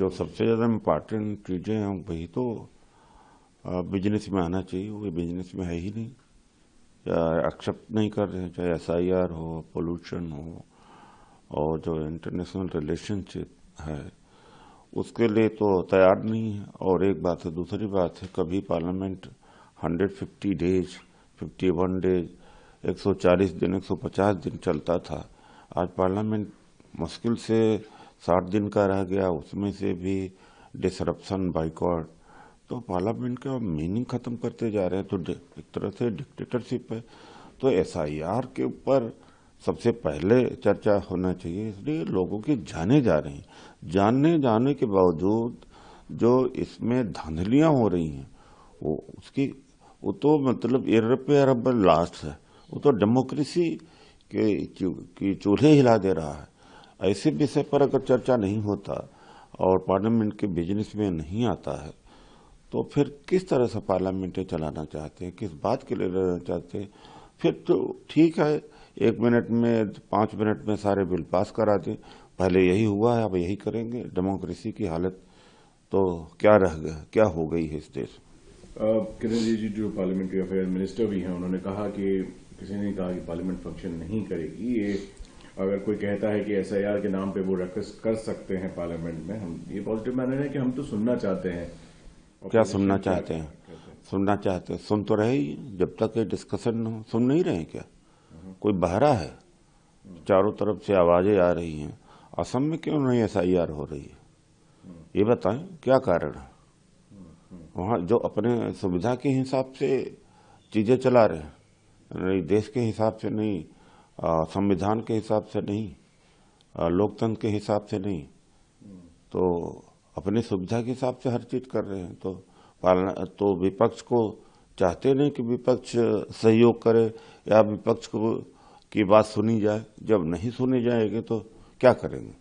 जो सबसे ज़्यादा इम्पॉर्टेंट चीज़ें हैं वही तो बिजनेस में आना चाहिए, वो बिजनेस में है ही नहीं या एक्सेप्ट नहीं कर रहे हैं, चाहे SIR हो, पोल्यूशन हो और जो इंटरनेशनल रिलेशनशिप है उसके लिए तो तैयार नहीं है। और एक बात है, दूसरी बात है, कभी पार्लियामेंट 150 डेज, 51 डेज, 140 दिन, 150 दिन चलता था। आज पार्लियामेंट मुश्किल से 60 दिन का रह गया, उसमें से भी डिसरप्शन, बाइकॉट। तो पार्लियामेंट का मीनिंग खत्म करते जा रहे हैं, तो एक तरह से डिक्टेटरशिप है। तो SIR के ऊपर सबसे पहले चर्चा होना चाहिए, इसलिए लोगों की जाने जा रही हैं। जानने जाने के बावजूद जो इसमें धांधलियां हो रही हैं वो तो मतलब इररिपेयरेबल लॉस है। वो तो डेमोक्रेसी की चूल्हे हिला दे रहा है। ऐसे विषय पर अगर चर्चा नहीं होता और पार्लियामेंट के बिजनेस में नहीं आता है तो फिर किस तरह से पार्लियामेंट चलाना चाहते हैं, किस बात के लिए लड़ना चाहते हैं? फिर तो ठीक है, 1 मिनट में 5 मिनट में सारे बिल पास करा दें। पहले यही हुआ है, अब यही करेंगे। डेमोक्रेसी की हालत तो क्या रह गया, क्या हो गई है इस देश में। किरण रिजिजू जो पार्लियामेंट्री अफेयर मिनिस्टर भी हैं, उन्होंने कहा कि किसी ने कहा कि पार्लियामेंट फंक्शन नहीं करेगी। ये अगर कोई कहता है कि SIR के नाम पे वो रकस कर सकते हैं पार्लियामेंट में, हम ये पॉजिटिव मान रहे हैं कि हम तो सुनना चाहते हैं। क्या सुनना चाहते हैं? सुनना चाहते हैं, सुन तो रहे ही। जब तक ये डिस्कशन न हो, सुन नहीं रहे क्या? कोई बहरा है? चारों तरफ से आवाजें आ रही हैं। असम में क्यों नहीं SIR हो रही है, ये बताएं, क्या कारण है? वहाँ जो अपने सुविधा के हिसाब से चीजें चला रहे हैं, नहीं देश के हिसाब से नहीं, संविधान के हिसाब से नहीं, लोकतंत्र के हिसाब से नहीं, तो अपनी सुविधा के हिसाब से हर चीज कर रहे हैं। तो विपक्ष को चाहते नहीं कि विपक्ष सहयोग करे या विपक्ष की बात सुनी जाए। जब नहीं सुनी जाएगी तो क्या करेंगे?